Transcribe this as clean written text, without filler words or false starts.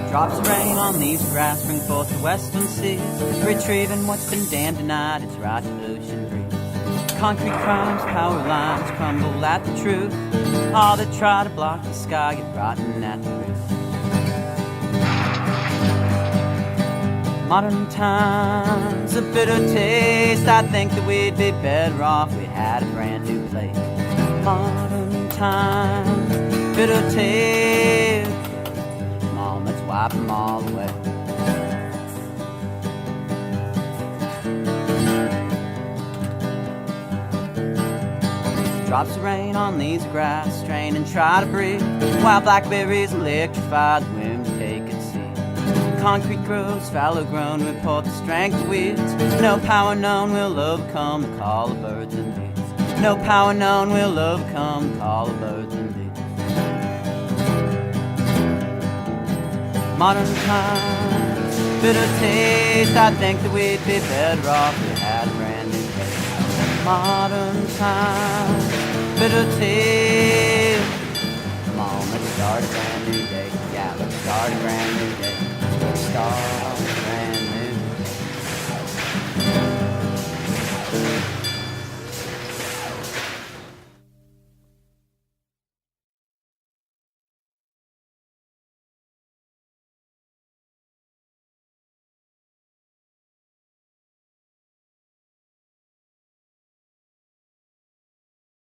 Drops of rain on these grass bring forth the western seas, retrieving what's been damned denied its right to ocean breeze. Concrete crimes, power lines crumble at the truth. All that try to block the sky get rotten at the roof. Modern times, a bitter taste. I think that we'd be better off if we had a brand new place. Modern times, bitter taste. Come on, let's wipe them all away. Drops of rain on these grass, strain and try to breathe. Wild blackberries electrify the winds take its seat. Concrete grows, fallow grown, report the strength of weeds. No power known will overcome the call of birds and bees. No power known will overcome the call of birds and bees. Modern times, bitter taste. I think that we'd be better off if we had a brand new place. Modern times, bitter taste. Come on, let's start a brand new day. Yeah, let's start a brand new day. Let's start